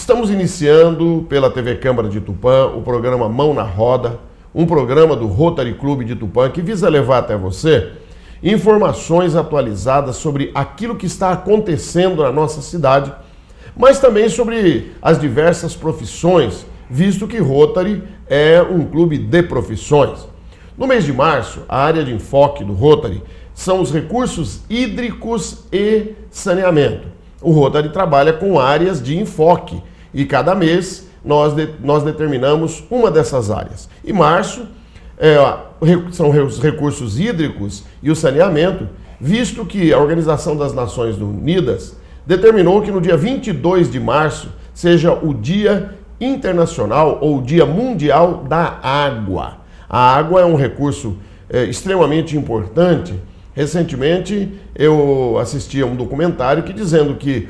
Estamos iniciando pela TV Câmara de Tupã o programa Mão na Roda, um programa do Rotary Clube de Tupã que visa levar até você informações atualizadas sobre aquilo que está acontecendo na nossa cidade, mas também sobre as diversas profissões, visto que Rotary é um clube de profissões. No mês de março, a área de enfoque do Rotary são os recursos hídricos e saneamento. O Rotary trabalha com áreas de enfoque e cada mês nós determinamos uma dessas áreas. Em março são os recursos hídricos e o saneamento, visto que a Organização das Nações Unidas determinou que no dia 22 de março seja o Dia Internacional ou Dia Mundial da Água. A água é um recurso extremamente importante. Recentemente eu assisti a um documentário dizendo que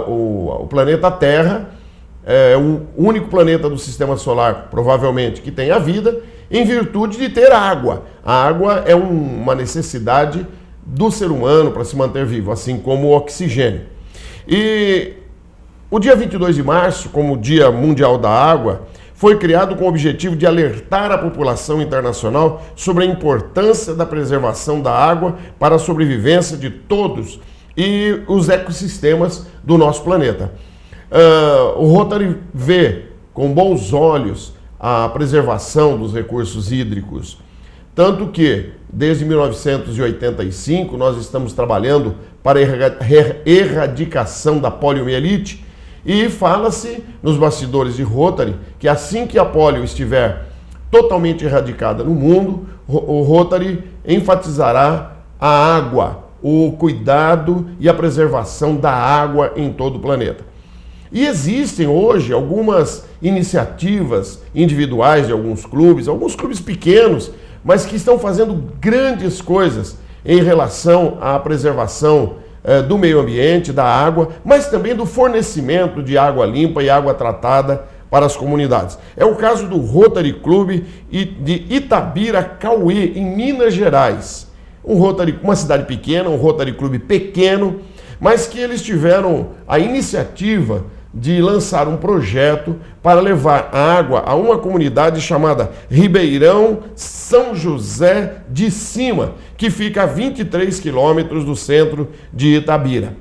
o planeta Terra é o único planeta do sistema solar, provavelmente, que tem a vida, em virtude de ter água. A água é uma necessidade do ser humano para se manter vivo, assim como o oxigênio. E o dia 22 de março, como Dia Mundial da Água, foi criado com o objetivo de alertar a população internacional sobre a importância da preservação da água para a sobrevivência de todos e os ecossistemas do nosso planeta. O Rotary vê com bons olhos a preservação dos recursos hídricos, tanto que, desde 1985, nós estamos trabalhando para a erradicação da poliomielite. E fala-se nos bastidores de Rotary que assim que a polio estiver totalmente erradicada no mundo, o Rotary enfatizará a água, o cuidado e a preservação da água em todo o planeta. E existem hoje algumas iniciativas individuais de alguns clubes pequenos, mas que estão fazendo grandes coisas em relação à preservação do meio ambiente, da água, mas também do fornecimento de água limpa e água tratada para as comunidades. É o caso do Rotary Clube de Itabira-Cauê, em Minas Gerais. Uma cidade pequena, um Rotary Clube pequeno, mas que eles tiveram a iniciativa de lançar um projeto para levar água a uma comunidade chamada Ribeirão São José de Cima, que fica a 23 quilômetros do centro de Itabira.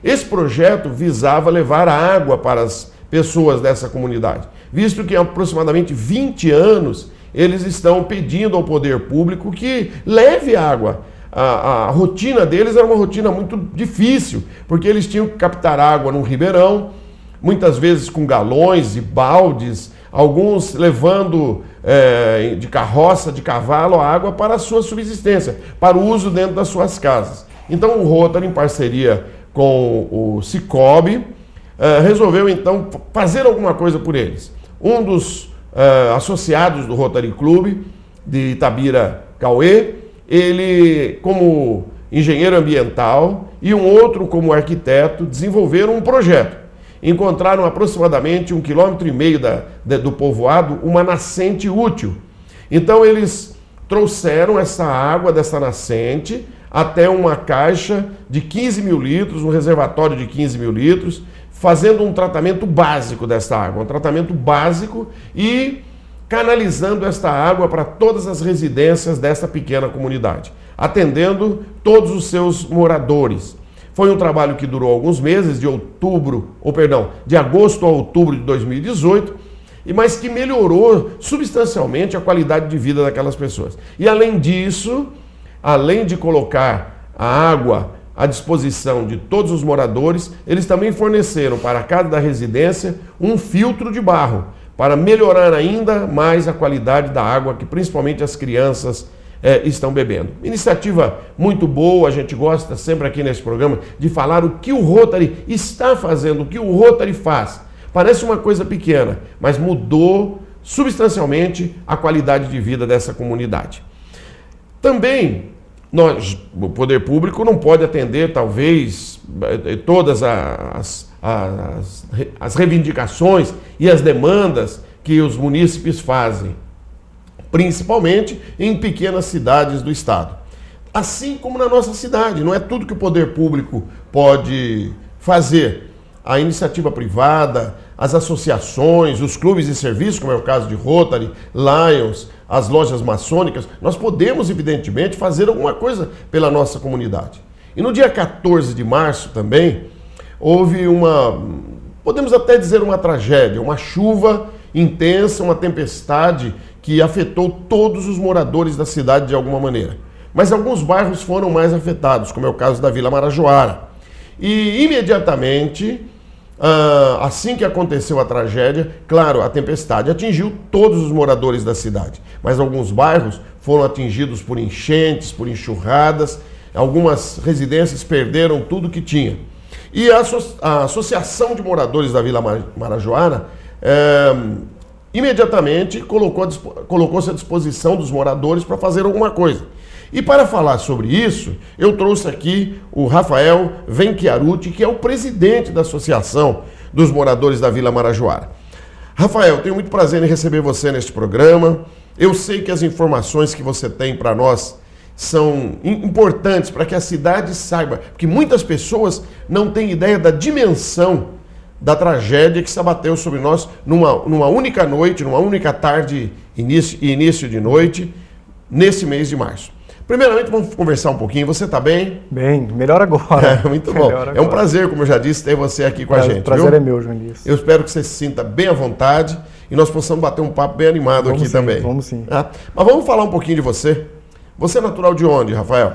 Esse projeto visava levar água para as pessoas dessa comunidade, visto que há aproximadamente 20 anos eles estão pedindo ao poder público que leve água. A rotina deles era uma rotina muito difícil, porque eles tinham que captar água num ribeirão, muitas vezes com galões e baldes, alguns levando de carroça, de cavalo, a água para a sua subsistência, para o uso dentro das suas casas. Então o Rotary, em parceria com o Cicobi, resolveu então fazer alguma coisa por eles. Um dos associados do Rotary Clube de Itabira-Cauê, ele como engenheiro ambiental e um outro como arquiteto, desenvolveram um projeto. Encontraram aproximadamente 1,5 km do povoado uma nascente útil. Então eles trouxeram essa água dessa nascente até uma caixa de 15 mil litros, um reservatório de 15 mil litros, fazendo um tratamento básico dessa água, um tratamento básico e canalizando esta água para todas as residências desta pequena comunidade, atendendo todos os seus moradores. Foi um trabalho que durou alguns meses, de agosto a outubro de 2018, mas que melhorou substancialmente a qualidade de vida daquelas pessoas. E além disso, além de colocar a água à disposição de todos os moradores, eles também forneceram para cada residência um filtro de barro, para melhorar ainda mais a qualidade da água que principalmente as crianças estão bebendo. Iniciativa muito boa, a gente gosta sempre aqui nesse programa de falar o que o Rotary está fazendo, o que o Rotary faz. Parece uma coisa pequena, mas mudou substancialmente a qualidade de vida dessa comunidade. Também, o poder público não pode atender, talvez, todas as reivindicações e as demandas que os munícipes fazem, principalmente em pequenas cidades do estado. Assim como na nossa cidade, não é tudo que o poder público pode fazer. a iniciativa privada, as associações, os clubes de serviço, como é o caso de Rotary, Lions, as lojas maçônicas, nós podemos, evidentemente, fazer alguma coisa pela nossa comunidade. E no dia 14 de março também, houve podemos até dizer uma tragédia, uma chuva intensa, uma tempestade que afetou todos os moradores da cidade de alguma maneira. Mas alguns bairros foram mais afetados, como é o caso da Vila Marajoara. E imediatamente, assim que aconteceu a tragédia, claro, a tempestade atingiu todos os moradores da cidade, mas alguns bairros foram atingidos por enchentes, por enxurradas, algumas residências perderam tudo que tinha. E a Associação de Moradores da Vila Marajoara imediatamente colocou-se à disposição dos moradores para fazer alguma coisa. E para falar sobre isso, eu trouxe aqui o Rafael Venchiaruti, que é o presidente da Associação dos Moradores da Vila Marajoara. Rafael, tenho muito prazer em receber você neste programa. Eu sei que as informações que você tem para nós são importantes para que a cidade saiba, porque muitas pessoas não têm ideia da dimensão da tragédia que se abateu sobre nós numa única noite, numa única tarde e início de noite, nesse mês de março. Primeiramente, vamos conversar um pouquinho. Você está bem? Bem, melhor agora. Muito bom. É um prazer, como eu já disse, ter você aqui com a gente. O prazer é meu, João Elias. Eu espero que você se sinta bem à vontade e nós possamos bater um papo bem animado aqui também. Vamos sim. Mas vamos falar um pouquinho de você. Você é natural de onde, Rafael?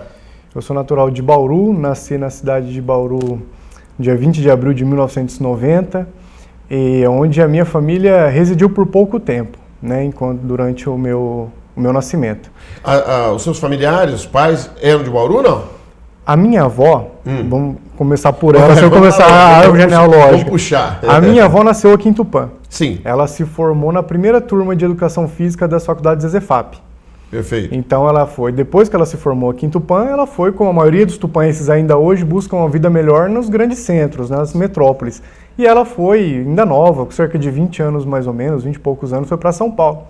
Eu sou natural de Bauru, nasci na cidade de Bauru dia 20 de abril de 1990, e onde a minha família residiu por pouco tempo, né, durante o meu nascimento. Os seus familiares, os pais, eram de Bauru, não? A minha avó, vamos começar por ela, se eu começar a árvore genealógica. Vamos puxar. A minha avó nasceu aqui em Tupã. Sim. Ela se formou na primeira turma de Educação Física das faculdades Zefap. Perfeito. Então ela foi, depois que ela se formou aqui em Tupã, ela foi, como a maioria dos tupanenses ainda hoje, buscam uma vida melhor nos grandes centros, nas metrópoles. E ela foi, ainda nova, com cerca de 20 anos mais ou menos, 20 e poucos anos, foi para São Paulo.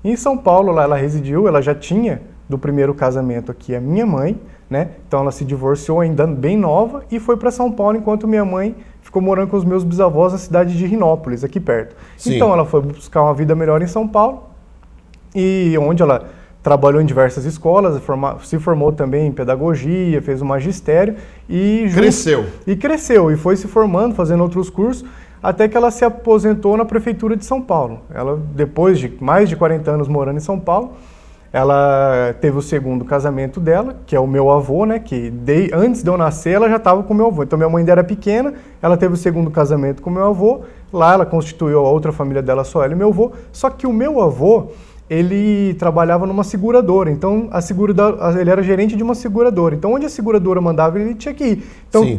E em São Paulo, lá ela residiu, ela já tinha do primeiro casamento aqui a minha mãe, né? Então ela se divorciou ainda bem nova e foi para São Paulo, enquanto minha mãe ficou morando com os meus bisavós na cidade de Rinópolis, aqui perto. Sim. Então ela foi buscar uma vida melhor em São Paulo, e onde ela trabalhou em diversas escolas, se formou também em pedagogia, fez o magistério e cresceu e foi se formando, fazendo outros cursos, até que ela se aposentou na prefeitura de São Paulo. Ela, depois de mais de 40 anos morando em São Paulo, ela teve o segundo casamento dela, que é o meu avô, né, que antes de eu nascer ela já estava com o meu avô. Então minha mãe ainda era pequena, ela teve o segundo casamento com o meu avô, lá ela constituiu a outra família dela, só ela e meu avô, só que o meu avô, ele trabalhava numa seguradora, então ele era gerente de uma seguradora, então onde a seguradora mandava ele tinha que ir.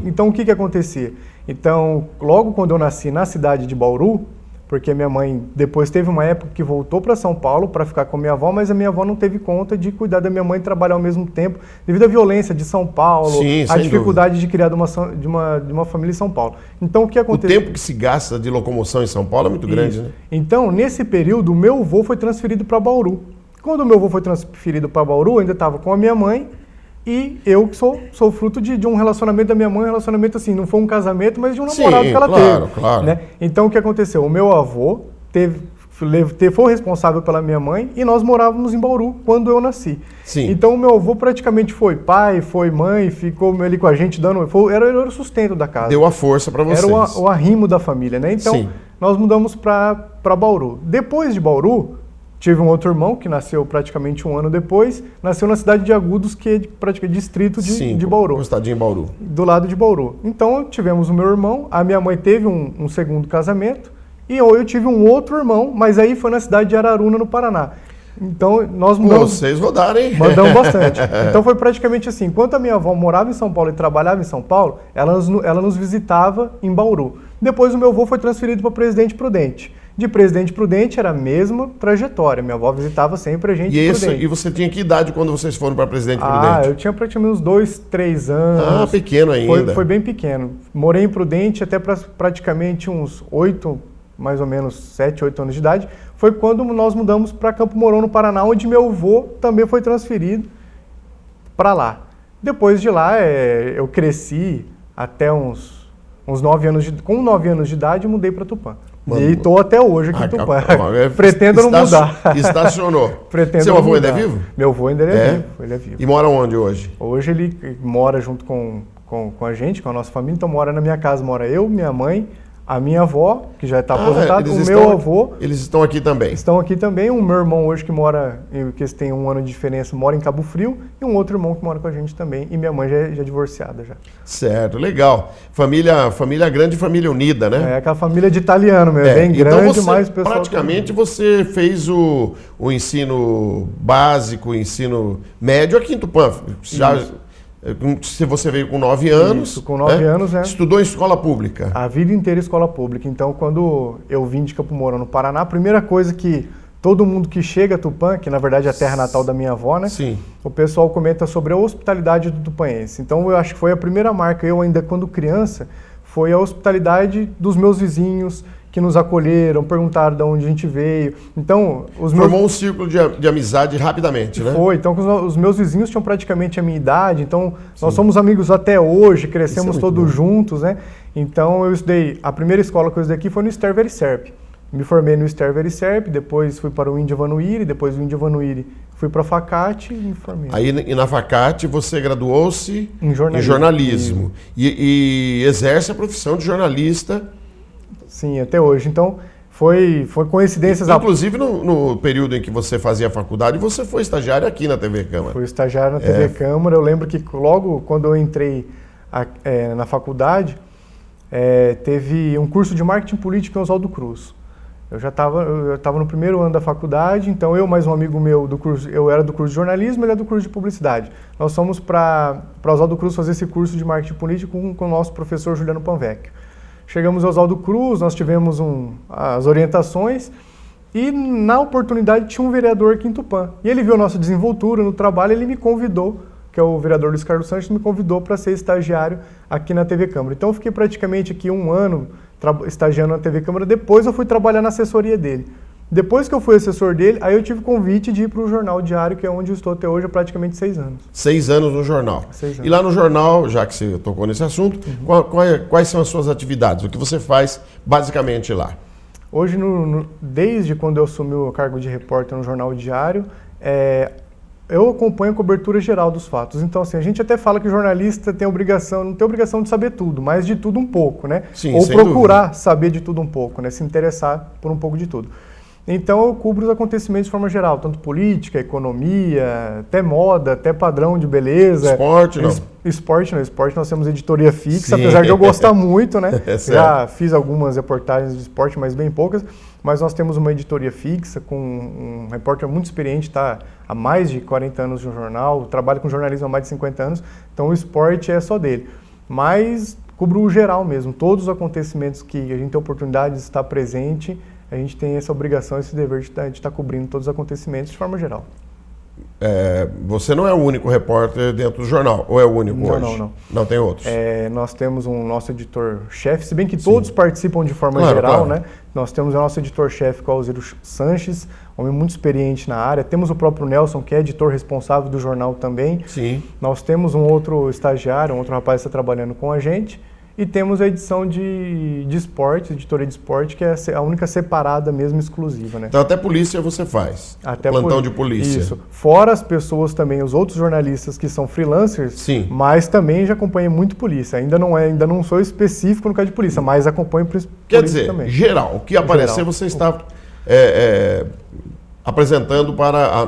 Então o que acontecia? Então, logo quando eu nasci na cidade de Bauru, porque minha mãe depois teve uma época que voltou para São Paulo para ficar com a minha avó, mas a minha avó não teve conta de cuidar da minha mãe e trabalhar ao mesmo tempo, devido à violência de São Paulo, a dificuldade de criar de uma família em São Paulo. Então o que aconteceu? O tempo que se gasta de locomoção em São Paulo é muito grande, né? Então, nesse período, o meu avô foi transferido para Bauru. Quando o meu avô foi transferido para Bauru, eu ainda estava com a minha mãe, e eu que sou fruto de um relacionamento da minha mãe, um relacionamento assim, não foi um casamento, mas de um namorado que ela teve. Claro. Né? Então o que aconteceu? O meu avô foi responsável pela minha mãe e nós morávamos em Bauru quando eu nasci. Sim. Então o meu avô praticamente foi pai, foi mãe, ficou ali com a gente, era o sustento da casa. Deu a força para vocês. Era o arrimo da família, né? Então nós mudamos para Bauru. Depois de Bauru, tive um outro irmão que nasceu praticamente um ano depois, nasceu na cidade de Agudos, que é praticamente distrito de Bauru. Estadinho em Bauru. Do lado de Bauru. Então tivemos o meu irmão, a minha mãe teve um segundo casamento, e eu tive um outro irmão, mas aí foi na cidade de Araruna, no Paraná. Então nós mudamos. Vocês rodaram, hein? Mandamos bastante. Então foi praticamente assim, enquanto a minha avó morava em São Paulo e trabalhava em São Paulo, ela nos visitava em Bauru. Depois o meu avô foi transferido para Presidente Prudente. De Presidente Prudente era a mesma trajetória. Minha avó visitava sempre a gente em Prudente. E você tinha que idade quando vocês foram para Presidente Prudente? Eu tinha praticamente uns 2, 3 anos. Pequeno ainda. Foi bem pequeno. Morei em Prudente até praticamente uns 8, mais ou menos 7, 8 anos de idade. Foi quando nós mudamos para Campo Mourão, no Paraná, onde meu avô também foi transferido para lá. Depois de lá, eu cresci até uns com 9 anos de idade, mudei para Tupã. E estou até hoje aqui em Tupã. Pretendo não mudar. Estacionou. Pretendo Seu avô ainda é vivo? Meu avô ainda é vivo. Ele é vivo. E mora onde hoje? Hoje ele mora junto com a gente, com a nossa família. Então mora na minha casa, mora eu, minha mãe, a minha avó, que já está aposentada, o meu avô. Eles estão aqui também? Estão aqui também. O meu irmão hoje que eles têm 1 ano de diferença, mora em Cabo Frio. E um outro irmão que mora com a gente também. E minha mãe já é divorciada já. Certo, legal. Família grande, família unida, né? É aquela família de italiano mesmo, bem então grande, mas o pessoal... Praticamente você fez o ensino básico, o ensino médio aqui em Tupã. Se você veio com 9 anos... Isso, com 9 anos, né? Estudou em escola pública? A vida inteira escola pública. Então, quando eu vim de Campo Mourão, no Paraná, a primeira coisa que todo mundo que chega a Tupã, que na verdade é a terra natal da minha avó, né? Sim. O pessoal comenta sobre a hospitalidade do tupanhense. Então, eu acho que foi a primeira marca, eu ainda quando criança, foi a hospitalidade dos meus vizinhos, que nos acolheram, perguntaram de onde a gente veio. Então, Formou um círculo de amizade rapidamente, né? Foi. Então, os meus vizinhos tinham praticamente a minha idade. Então, nós somos amigos até hoje, crescemos todos juntos, né? Então, eu estudei... A primeira escola que eu estudei aqui foi no Esther Vericerp. Me formei no Esther Vericerp, depois fui para o Índia Vanuíri, depois do Índia Vanuíri fui para a Facate e me formei. Aí, na Facate, você graduou-se em jornalismo. E exerce a profissão de jornalista... Sim, até hoje. Então, foi coincidências... Inclusive, no período em que você fazia a faculdade, você foi estagiário aqui na TV Câmara. Fui estagiário na TV Câmara. Eu lembro que logo quando eu entrei na faculdade, teve um curso de marketing político em Oswaldo Cruz. Eu estava no primeiro ano da faculdade, então eu mais um amigo meu do curso, eu era do curso de jornalismo, ele era do curso de publicidade. Nós fomos para Oswaldo Cruz fazer esse curso de marketing político com o nosso professor Juliano Panvecchio. Chegamos ao Oswaldo Cruz, nós tivemos as orientações e na oportunidade tinha um vereador aqui em Tupã. E ele viu a nossa desenvoltura no trabalho, ele me convidou, que é o vereador Luiz Carlos Sanches, me convidou para ser estagiário aqui na TV Câmara. Então eu fiquei praticamente aqui 1 ano estagiando na TV Câmara, depois eu fui trabalhar na assessoria dele. Depois que eu fui assessor dele, aí eu tive convite de ir para o Jornal Diário, que é onde eu estou até hoje há praticamente 6 anos. 6 anos no jornal. 6 anos. E lá no jornal, já que você tocou nesse assunto, quais são as suas atividades? O que você faz basicamente lá? Hoje, desde quando eu assumi o cargo de repórter no Jornal Diário, eu acompanho a cobertura geral dos fatos. Então, assim, a gente até fala que o jornalista não tem obrigação de saber tudo, mas de tudo um pouco, né? Sim, ou procurar saber de tudo um pouco, né? Se interessar por um pouco de tudo. Então eu cubro os acontecimentos de forma geral, tanto política, economia, até moda, até padrão de beleza. Esporte, não? Esporte nós temos editoria fixa, Sim. apesar de eu gostar muito, né? Já fiz algumas reportagens de esporte, mas bem poucas. Mas nós temos uma editoria fixa com um repórter muito experiente, está há mais de 40 anos no jornal, trabalha com jornalismo há mais de 50 anos, então o esporte é só dele. Mas cubro o geral mesmo, todos os acontecimentos que a gente tem oportunidade de estar presente, a gente tem essa obrigação, esse dever de estar cobrindo todos os acontecimentos de forma geral. Você não é o único repórter dentro do jornal, ou é o único hoje? Não. Não tem outros? Nós temos um nosso editor-chefe, se bem que todos participam de forma geral, né? Nós temos o nosso editor-chefe, que é o Alziro Sanches, homem muito experiente na área. Temos o próprio Nelson, que é editor responsável do jornal também. Sim. Nós temos um outro estagiário, um outro rapaz que está trabalhando com a gente. E temos a edição de esportes, editoria de esporte, que é a única separada mesmo, exclusiva, né? Então até polícia você faz, até plantão de polícia. Isso. Fora as pessoas também, os outros jornalistas que são freelancers, sim, mas também já acompanham muito polícia. Ainda não sou específico no caso de polícia, mas acompanho polícia Quer dizer, também. Geral, o que aparecer você está apresentando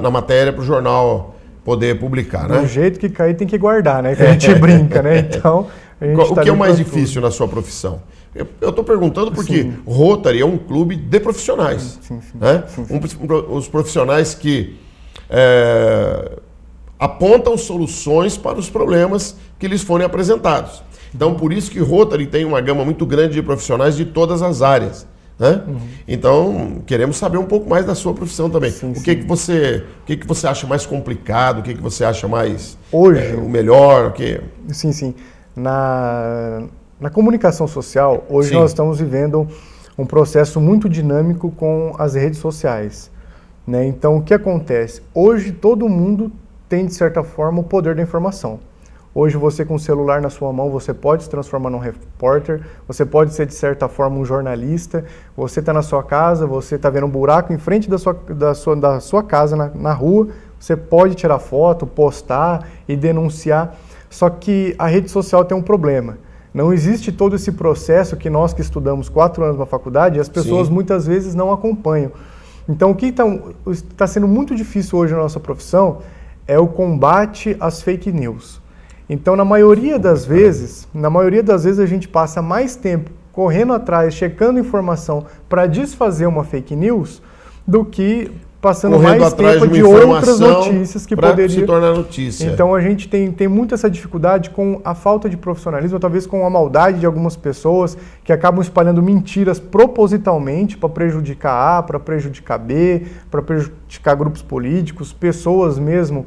na matéria para o jornal poder publicar, né? Do jeito que cair tem que guardar, né? Que a gente brinca, né? Então... O que é o mais difícil na sua profissão? Eu estou perguntando porque Rotary é um clube de profissionais. Sim. Né? Os profissionais que apontam soluções para os problemas que lhes forem apresentados. Então, por isso que Rotary tem uma gama muito grande de profissionais de todas as áreas. Né? Então, queremos saber um pouco mais da sua profissão também. O que você acha mais complicado? O que você acha mais... Hoje... o melhor? O que... Sim. Na comunicação social, hoje nós estamos vivendo um processo muito dinâmico com as redes sociais, né? Então, o que acontece? Hoje todo mundo tem, de certa forma, o poder da informação. Hoje você com o celular na sua mão, você pode se transformar num repórter, você pode ser de certa forma um jornalista, você está na sua casa, você está vendo um buraco em frente da sua casa na rua, você pode tirar foto, postar e denunciar, só que a rede social tem um problema. Não existe todo esse processo que nós que estudamos 4 anos na faculdade, as pessoas muitas vezes não acompanham. Então o que está sendo muito difícil hoje na nossa profissão é o combate às fake news. Então, na maioria das vezes a gente passa mais tempo correndo atrás, checando informação para desfazer uma fake news, do que passando mais tempo de outras notícias que poderiam se tornar notícia. Então, a gente tem muito essa dificuldade com a falta de profissionalismo, talvez com a maldade de algumas pessoas que acabam espalhando mentiras propositalmente para prejudicar A, para prejudicar B, para prejudicar grupos políticos, pessoas mesmo,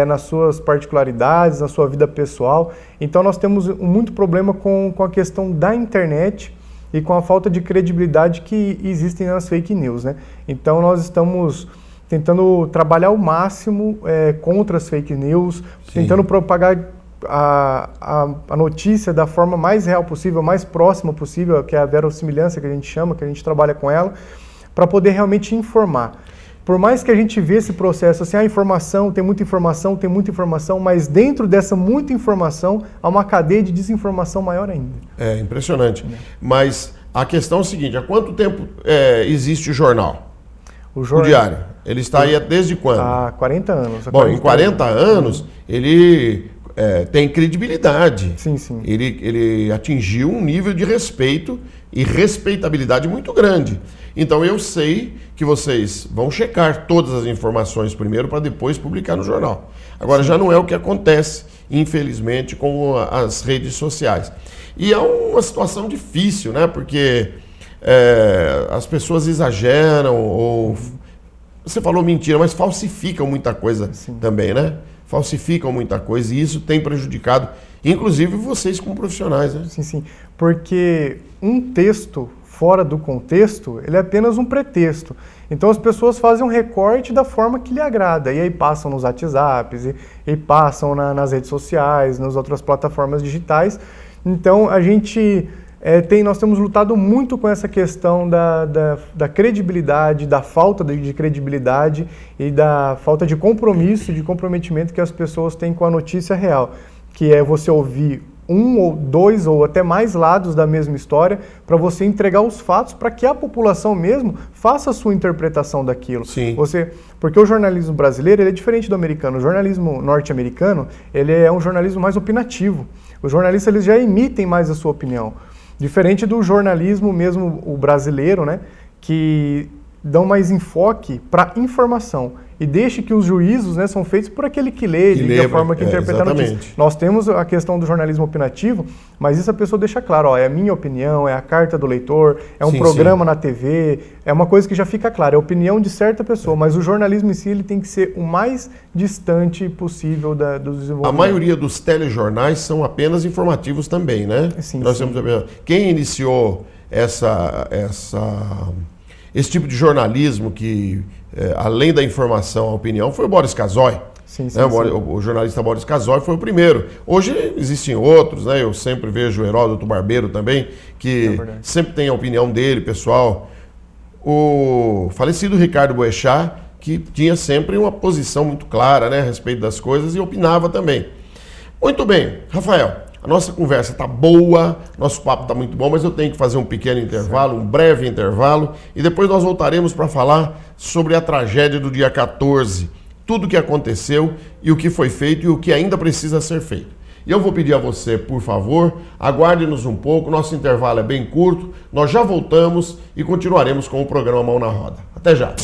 nas suas particularidades, na sua vida pessoal. Então nós temos muito problema com a questão da internet e com a falta de credibilidade que existem nas fake news, né? Então nós estamos tentando trabalhar ao máximo contra as fake news, tentando propagar a notícia da forma mais real possível, mais próxima possível, que é a verossimilhança que a gente chama, que a gente trabalha com ela, para poder realmente informar. Por mais que a gente vê esse processo, assim, tem muita informação, mas dentro dessa muita informação há uma cadeia de desinformação maior ainda. É impressionante. Mas a questão é o seguinte, há quanto tempo existe o jornal? O Diário. Ele está aí desde quando? Há 40 anos. Bom, em 40 anos, ele tem credibilidade. Sim, sim. Ele atingiu um nível de respeito e respeitabilidade muito grande. Então eu sei que vocês vão checar todas as informações primeiro para depois publicar no jornal. Agora já não é o que acontece, infelizmente, com as redes sociais. E é uma situação difícil, né? Porque as pessoas exageram ou... Você falou mentira, mas falsificam muita coisa também, né? Falsificam muita coisa e isso tem prejudicado, inclusive vocês como profissionais, né? Sim, sim. Porque um texto fora do contexto, ele é apenas um pretexto. Então as pessoas fazem um recorte da forma que lhe agrada, e aí passam nos WhatsApps, e passam nas redes sociais, nas outras plataformas digitais. Então a gente nós temos lutado muito com essa questão da credibilidade, da falta de credibilidade e da falta de compromisso, de comprometimento que as pessoas têm com a notícia real, que é você ouvir um ou dois ou até mais lados da mesma história para você entregar os fatos para que a população mesmo faça a sua interpretação daquilo. Sim. Porque o jornalismo brasileiro ele é diferente do americano. O jornalismo norte-americano ele é um jornalismo mais opinativo. Os jornalistas eles já emitem mais a sua opinião. Diferente do jornalismo mesmo o brasileiro, né, que dão mais enfoque para informação e deixe que os juízos, né, são feitos por aquele que lê, da forma que interpreta a notícia. Nós temos a questão do jornalismo opinativo, mas isso a pessoa deixa claro, é a minha opinião, é a carta do leitor, é um programa na TV, é uma coisa que já fica clara, é a opinião de certa pessoa, mas o jornalismo em si ele tem que ser o mais distante possível do desenvolvimento. A maioria dos telejornais são apenas informativos também, né? Sim, Quem iniciou esse tipo de jornalismo que, além da informação, a opinião, foi o Boris Casoy. Sim. O jornalista Boris Casoy foi o primeiro. Hoje existem outros, né? Eu sempre vejo o Heródoto Barbeiro também, que sempre tem a opinião dele, pessoal. O falecido Ricardo Boechat, que tinha sempre uma posição muito clara, né, a respeito das coisas e opinava também. Muito bem, Rafael. A nossa conversa está boa, nosso papo está muito bom, mas eu tenho que fazer um pequeno intervalo, um breve intervalo, e depois nós voltaremos para falar sobre a tragédia do dia 14, tudo o que aconteceu e o que foi feito e o que ainda precisa ser feito. E eu vou pedir a você, por favor, aguarde-nos um pouco, nosso intervalo é bem curto, nós já voltamos e continuaremos com o programa Mão na Roda. Até já!